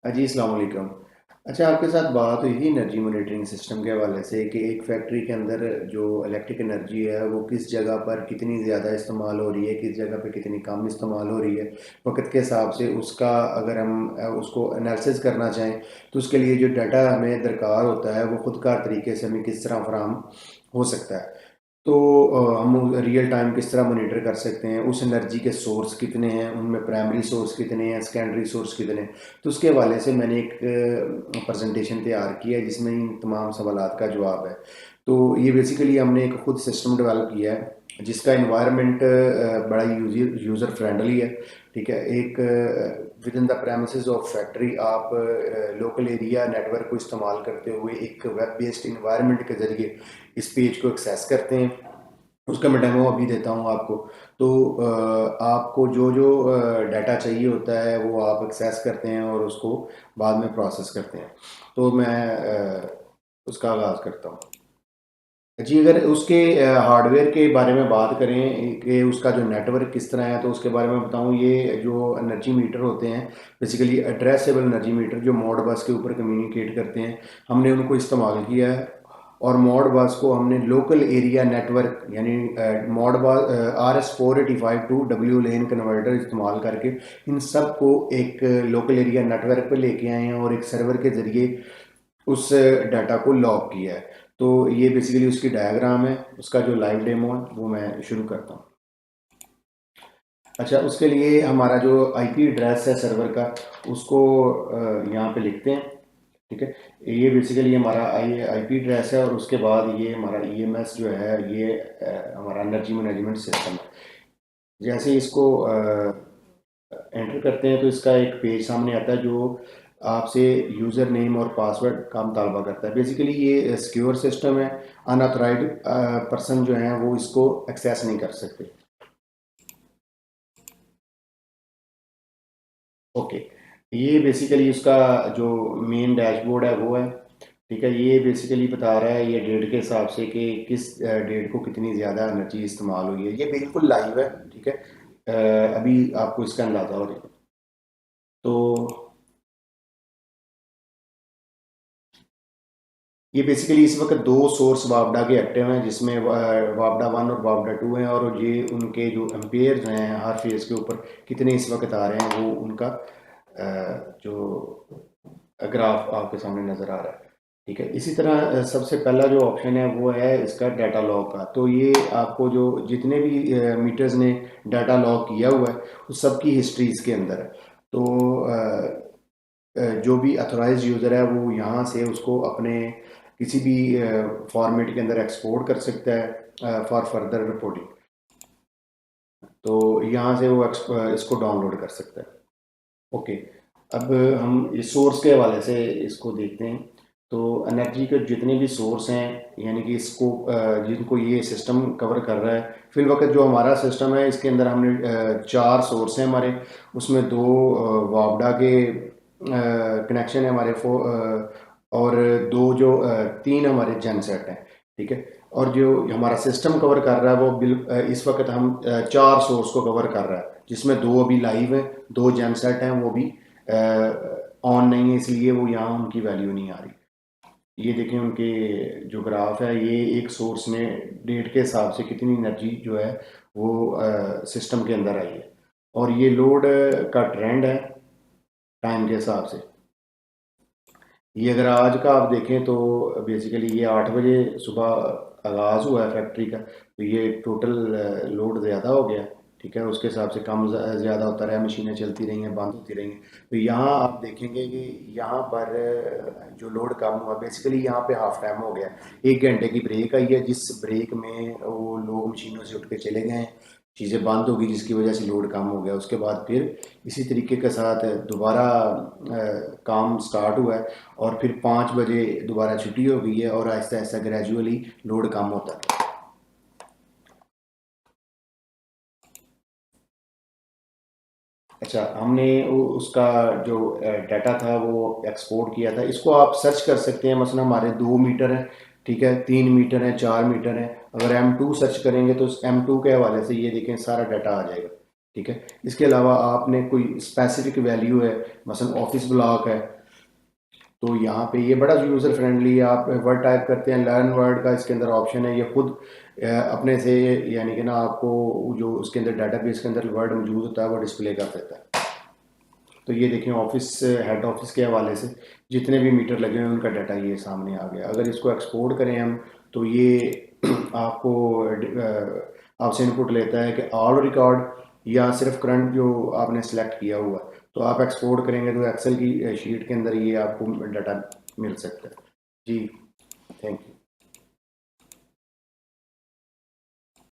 जी, अस्सलाम वालेकुम। अच्छा, आपके साथ बात हुई थी एनर्जी मॉनिटरिंग सिस्टम के हवाले से कि एक फैक्ट्री के अंदर जो इलेक्ट्रिक एनर्जी है वो किस जगह पर कितनी ज़्यादा इस्तेमाल हो रही है, किस जगह पे कितनी कम इस्तेमाल हो रही है। वक़्त के हिसाब से उसका अगर हम उसको एनालिसिस करना चाहें तो उसके लिए जो डाटा हमें दरकार होता है वो ख़ुदकार तरीके से हमें किस तरह फ़राहम हो सकता है। तो हम रियल टाइम किस तरह मॉनिटर कर सकते हैं, उस एनर्जी के सोर्स कितने हैं, उनमें प्राइमरी सोर्स कितने हैं, सेकेंडरी सोर्स कितने हैं। तो उसके हवाले से मैंने एक प्रेजेंटेशन तैयार की है जिसमें इन तमाम सवालात का जवाब है। तो ये बेसिकली हमने एक खुद सिस्टम डेवलप किया है जिसका इन्वायरमेंट बड़ा यूज़र फ्रेंडली है। ठीक है, एक with in the premises of factory आप लोकल एरिया नेटवर्क को इस्तेमाल करते हुए एक वेब बेस्ड इन्वायरमेंट के ज़रिए इस पेज को एक्सेस करते हैं। उसका मैं डेमो अभी देता हूँ आपको। तो आपको जो जो डाटा चाहिए होता है वो आप एक्सेस करते हैं और उसको बाद में प्रोसेस करते हैं। तो मैं उसका आगाज़ करता हूँ। जी, अगर उसके हार्डवेयर के बारे में बात करें कि उसका जो नेटवर्क किस तरह है तो उसके बारे में बताऊँ। ये जो एनर्जी मीटर होते हैं बेसिकली एड्रेसेबल एनर्जी मीटर जो मोड बस के ऊपर कम्युनिकेट करते हैं, हमने उनको इस्तेमाल किया है। और मोड बस को हमने लोकल एरिया नेटवर्क यानी मोड बस RS485 to W lane converter इस्तेमाल करके इन सब को एक लोकल एरिया नेटवर्क पे लेके आए हैं और एक सर्वर के ज़रिए उस डाटा को लॉग किया है। तो ये बेसिकली उसकी डायग्राम है, उसका जो लाइव डेमो है वो मैं शुरू करता हूँ। अच्छा, उसके लिए हमारा जो आईपी एड्रेस है सर्वर का उसको यहाँ पे लिखते हैं। ठीक है, ये बेसिकली हमारा आईपी एड्रेस है और उसके बाद ये हमारा ईएमएस जो है ये हमारा एनर्जी मैनेजमेंट सिस्टम है। जैसे ही इसको एंटर करते हैं तो इसका एक पेज सामने आता है जो आपसे यूज़र नेम और पासवर्ड का मुतालबा करता है। बेसिकली ये सिक्योर सिस्टम है, अनऑथराइज्ड पर्सन जो हैं वो इसको एक्सेस नहीं कर सकते। ओके, ये बेसिकली उसका जो मेन डैशबोर्ड है वो है। ठीक है, ये बेसिकली बता रहा है ये डेट के हिसाब से कि किस डेट को कितनी ज़्यादा एनर्जी इस्तेमाल हुई है। ये बिल्कुल लाइव है। ठीक है, अभी आपको इसका अंदाज़ा हो रहा है। तो ये बेसिकली इस वक्त दो सोर्स वापडा के एक्टिव हैं जिसमें वापडा 1 और वापडा 2 हैं और ये उनके जो एम्पेयर्स हैं हर फेज़ के ऊपर कितने इस वक्त आ रहे हैं वो उनका जो ग्राफ आपके सामने नज़र आ रहा है। ठीक है, इसी तरह सबसे पहला जो ऑप्शन है वो है इसका डाटा लॉग का। तो ये आपको जो जितने भी मीटर्स ने डाटा लॉग किया हुआ है उस सब की हिस्ट्री इसके अंदर है। तो जो भी अथोराइज्ड यूज़र है वो यहाँ से उसको अपने किसी भी फॉर्मेट के अंदर एक्सपोर्ट कर सकता है फॉर फर्दर रिपोर्टिंग। तो यहाँ से वो इसको डाउनलोड कर सकता है। ओके, अब हम इस सोर्स के हवाले से इसको देखते हैं। तो एनर्जी के जितने भी सोर्स हैं यानी कि इसको जिनको ये सिस्टम कवर कर रहा है फिल वक्त जो हमारा सिस्टम है इसके अंदर हमने चार सोर्स हैं हमारे। उसमें दो वापडा के कनेक्शन है हमारे और दो जो तीन हमारे जनसेट हैं। ठीक है, और जो हमारा सिस्टम कवर कर रहा है वो इस वक्त हम चार सोर्स को कवर कर रहा है जिसमें दो अभी लाइव हैं, दो जनसेट हैं वो भी ऑन नहीं है इसलिए वो यहाँ उनकी वैल्यू नहीं आ रही। ये देखें उनके जो ग्राफ है ये एक सोर्स ने डेट के हिसाब से कितनी एनर्जी जो है वो सिस्टम के अंदर आई है और ये लोड का ट्रेंड है टाइम के हिसाब से। ये अगर आज का आप देखें तो बेसिकली ये 8 बजे सुबह आगाज़ हुआ है फैक्ट्री का। तो ये टोटल लोड ज़्यादा हो गया। ठीक है, उसके हिसाब से कम ज़्यादा होता रहा, मशीनें चलती रही हैं, बंद होती रही हैं। तो यहाँ आप देखेंगे कि यहाँ पर जो लोड कम हुआ बेसिकली यहाँ पे हाफ टाइम हो गया। 1 घंटे की ब्रेक आई है जिस ब्रेक में वो लोग मशीनों से उठ के चले गए हैं, चीज़ें बंद होगी जिसकी वजह से लोड कम हो गया। उसके बाद फिर इसी तरीके के साथ दोबारा काम स्टार्ट हुआ है और फिर 5 बजे दोबारा छुट्टी हो गई है और आहिस्ता आहिस्ता ग्रेजुअली लोड कम होता है। अच्छा, हमने उसका जो डाटा था वो एक्सपोर्ट किया था। इसको आप सर्च कर सकते हैं, मसलन हमारे 2 मीटर है। ठीक है, 3 मीटर है, 4 मीटर है। अगर M2 सर्च करेंगे तो M2 के हवाले से ये देखें सारा डाटा आ जाएगा। ठीक है। इसके अलावा आपने कोई स्पेसिफिक वैल्यू है, मसलन ऑफिस ब्लॉक है, तो यहाँ पे ये बड़ा यूज़र फ्रेंडली है। आप वर्ड टाइप करते हैं, लर्न वर्ड का इसके अंदर ऑप्शन है, ये खुद अपने से यानी कि ना आपको जो उसके अंदर डाटाबेस के अंदर वर्ड मौजूद होता है वो डिस्प्ले कर देता है। तो ये देखें, ऑफिस हेड ऑफिस के हवाले से जितने भी मीटर लगे हुए हैं उनका डाटा ये सामने आ गया। अगर इसको एक्सपोर्ट करें हम, तो ये आपको आपसे इनपुट लेता है कि ऑल रिकॉर्ड या सिर्फ करंट जो आपने सेलेक्ट किया हुआ। तो आप एक्सपोर्ट करेंगे तो एक्सेल की शीट के अंदर ये आपको डाटा मिल सकता है। जी, थैंक यू।